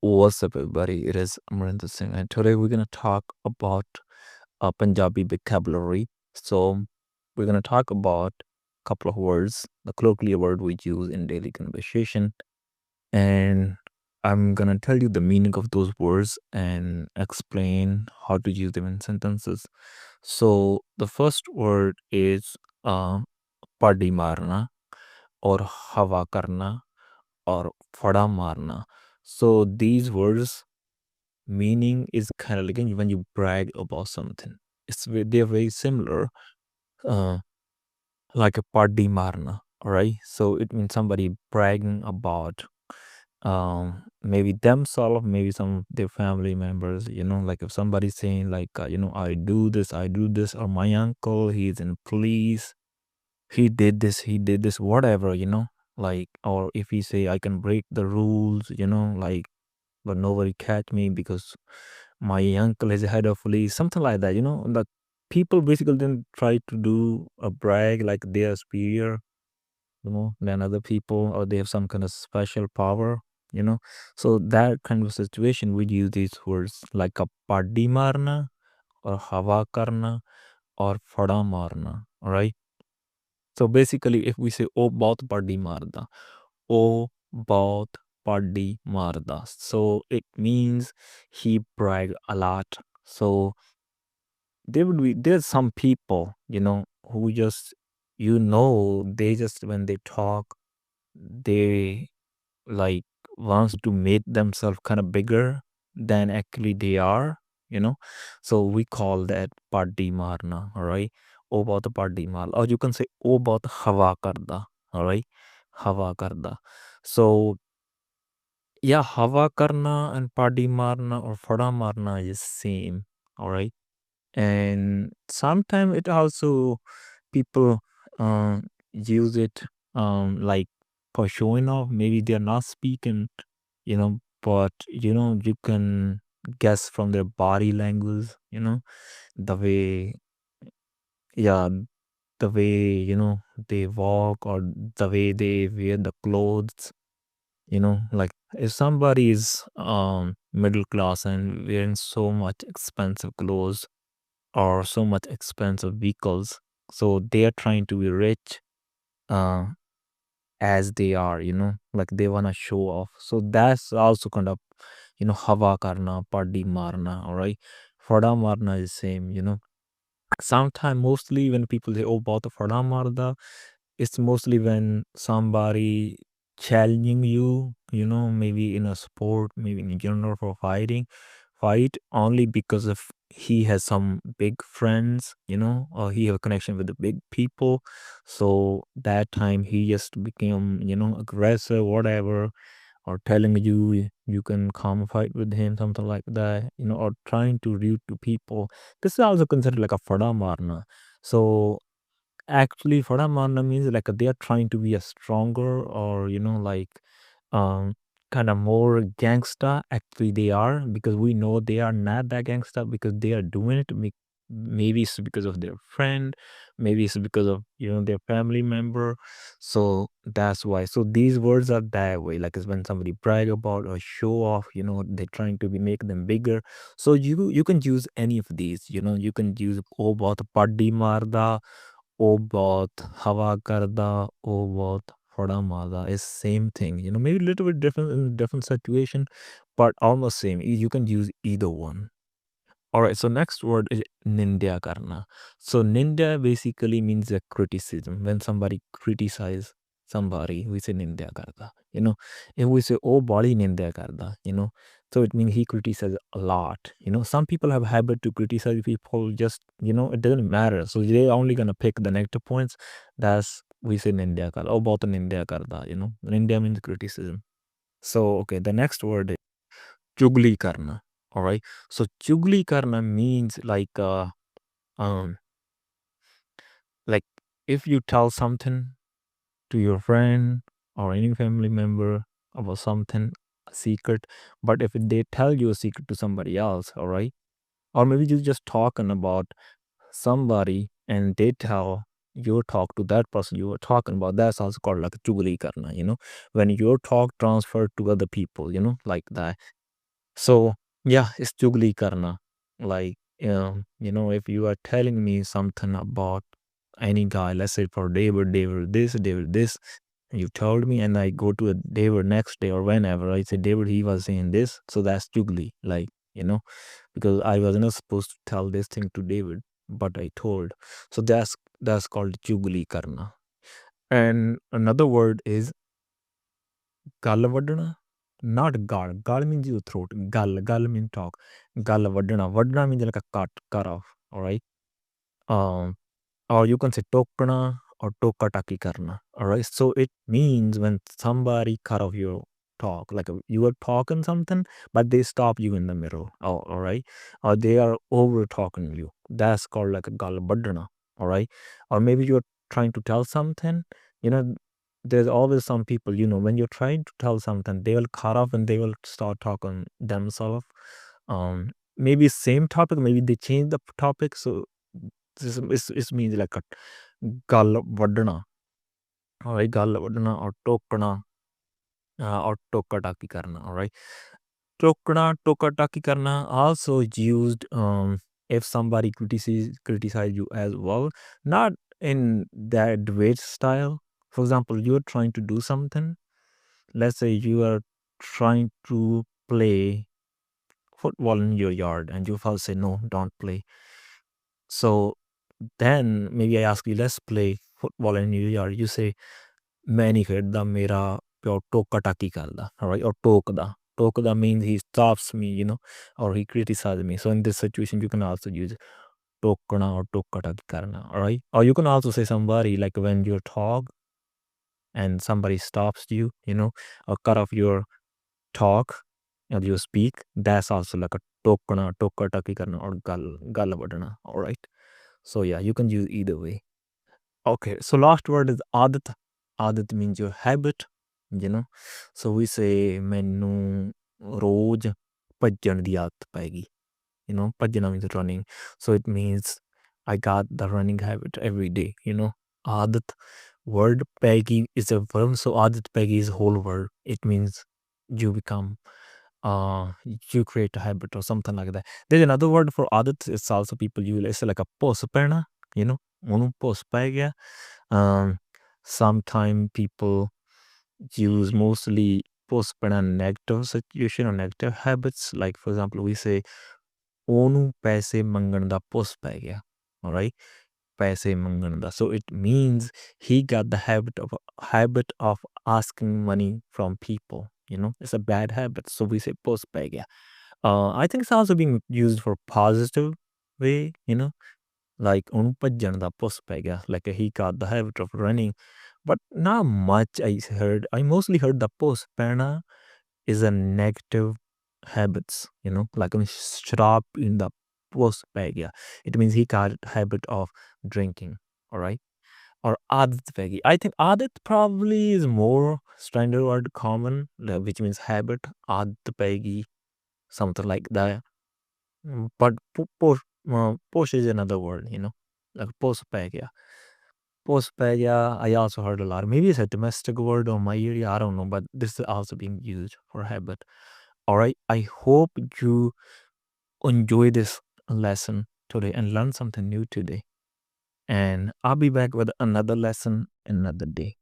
What's up, everybody? It is Amrinder Singh, and today we're gonna talk about Punjabi vocabulary. So we're gonna talk about a couple of words, the colloquial word we use in daily conversation, and I'm gonna tell you the meaning of those words and explain how to use them in sentences. So the first word is "paddy marna" or "hava karna" or "fada marna." So these words meaning is kind of like when you brag about something. They're very similar, uh, like a party marna. All right, so it means somebody bragging about maybe themselves, maybe some of their family members. Like if somebody's saying like I do this, or my uncle, he's in police, he did this, whatever. Like, or if he say I can break the rules, like, but nobody catch me because my uncle is a head of police, something like that. That people basically then try to do a brag like they are superior, than other people, or they have some kind of special power. you know so that kind of situation we use these words like a paddy marna or hava karna or fada marna. All right, so basically if we say oh bahut paddy marda, oh bahut paddy marda, so it means he bragged a lot. So there's some people, who just, they just, when they talk, they like wants to make themselves kind of bigger than actually they are, so we call that party marna. All right, oh bahut party mar, or you can say oh bahut hava karda. All right, hava karda. So yeah, hava karna and party marna or fada marna is same. All right, and sometimes it also people use it like for showing off. Maybe they're not speaking, but you can guess from their body language, the way, yeah, the way, they walk, or the way they wear the clothes. Like if somebody is middle class and wearing so much expensive clothes or so much expensive vehicles, so they are trying to be rich, uh as they are, like they want to show off. So that's also kind of, hava karna, party marna. All right, fada marna is same. Sometimes, mostly when people say oh about the fada marda, it's mostly when somebody challenging you, maybe in a sport, maybe in general, for fight only because of he has some big friends, or he have a connection with the big people. So that time he just became, aggressive, whatever, or telling you you can come fight with him, something like that, or trying to rude to people. This is also considered like a fada marna. So actually, Fadamarna means like they are trying to be a stronger, or like um kind of more gangsta. Actually, they are, because we know they are not that gangsta because they are doing it. Maybe it's because of their friend, maybe it's because of their family member. So that's why. So these words are that way. Like it's when somebody brag about or show off. They're trying to be make them bigger. So you can use any of these. You can use oh bahut paddy marda, "Oh bahut हवा करदा, oh bahut फड़ा मारदा" is same thing. Maybe a little bit different in different situation, but almost same. You can use either one. All right, so next word is nindya karna. So nindya basically means a criticism. When somebody criticize somebody, we say nindya karda. If we say oh body nindya karda, so it means he criticizes a lot. Some people have habit to criticize people. Just it doesn't matter. So they're only gonna pick the negative points. That's we say nindya karda. Oh, bahut nindya karda. Nindya means criticism. So okay, the next word is chugli karna. All right. So chugli karna means um like if you tell something to your friend or any family member about something, a secret, but if they tell you a secret to somebody else, all right, or maybe you just talking about somebody and they tell your talk to that person you were talking about, that's also called like chugli karna. When your talk transferred to other people, like that. So yeah, it's chugli karna. Like if you are telling me something about any guy, let's say for David this, you told me, and I go to a David next day or whenever I say David, he was saying this, so that's chugli, like because I was not supposed to tell this thing to David, but I told. So that's called chugli karna. And another word is ਗੱਲ ਵੱਢਣਾ, not gall. Gall means your throat. Gall means talk. Gall ਵੱਢਣਾ. ਵੱਢਣਾ means like a cut off. All right. Um, or you can say tokna or tokataki karna. All right. So it means when somebody cut off your talk, like you were talking something, but they stop you in the middle. Oh, all right. Or they are over talking you. That's called like a gal badana. All right. Or maybe you're trying to tell something, you know, there's always some people, when you're trying to tell something, they will cut off and they will start talking themselves. Maybe same topic, maybe they change the topic. So this means like a ਗੱਲ ਵੱਢਣਾ, all right, ਗੱਲ ਵੱਢਣਾ or ਟੋਕਣਾ, or ਟੋਕਾ-ਟਾਕੀ ਕਰਨਾ, all right. ਟੋਕਣਾ, ਟੋਕਾ-ਟਾਕੀ ਕਰਨਾ also used if somebody criticize you as well, not in that debate style. For example, you're trying to do something. Let's say you are trying to play football in your yard and your father say, no, don't play. So then maybe I ask you, let's play football in your yard. You say, ਮੈਂ ਨਹੀਂ ਖੇਡਦਾ, ਮੇਰਾ ਪਿਓ ਟੋਕਾ ਟਾਕੀ ਕਰਦਾ, alright, or ਟੋਕਦਾ means he stops me, or he criticizes me. So in this situation you can also use ਟੋਕਣਾ or ਟੋਕਾ ਟਾਕੀ ਕਰਨਾ, alright. Or you can also say somebody, like when you talk and somebody stops you, or cut off your talk or you speak, that's also like a ਟੋਕਣਾ, ਟੋਕਾ ਟਾਕੀ ਕਰਨਾ, or ਗੱਲ ਵੱਢਣਾ, alright. So yeah, you can use either way. Okay, so last word is adat. Adat means your habit, So we say ਮੈਨੂੰ ਰੋਜ਼ ਭੱਜਣ ਦੀ ਆਦਤ ਪੈ ਗਈ. ਭੱਜਣਾ means running. So it means I got the running habit every day, Adat word ਪੈ ਗਈ is a verb, so adat ਪੈ ਗਈ is a whole word. It means you become you create a habit or something like that. There's another word for adat. It's also people use, it's like a post ਪੈਣਾ, ਉਹਨੂੰ post ਪੈ ਗਿਆ. Sometimes people use mostly post ਪੈਣਾ negative situation or negative habits. Like for example, we say ਉਹਨੂੰ ਪੈਸੇ ਮੰਗਣ ਦਾ post ਪੈ ਗਿਆ, alright, ਪੈਸੇ ਮੰਗਣ ਦਾ. So it means he got the habit of asking money from people. It's a bad habit. So we say post ਪੈ ਗਿਆ. I think it's also being used for positive way, like ਉਹਨੂੰ ਭੱਜਣ ਦਾ ਪੁੱਸ ਪੈ ਗਿਆ, like he got the habit of running. But not much I mostly heard the ਪੁੱਸ ਪੈਣਾ is a negative habits, like ਸ਼ਰਾਬ ਪੀਣ ਦਾ ਪੁੱਸ ਪੈ ਗਿਆ. It means he got habit of drinking, all right. Or ਆਦਤ ਪੈ ਗਈ. I think ਆਦਤ probably is more standard word common, which means habit. ਆਦਤ ਪੈ ਗਈ, something like that. But push is another word, like post pੈ ਗਿਆ. Post pੈ ਗਿਆ, I also heard a lot. Maybe it's a domestic word or my area, I don't know, but this is also being used for habit. All right, I hope you enjoy this lesson today and learn something new today. And I'll be back with another lesson another day.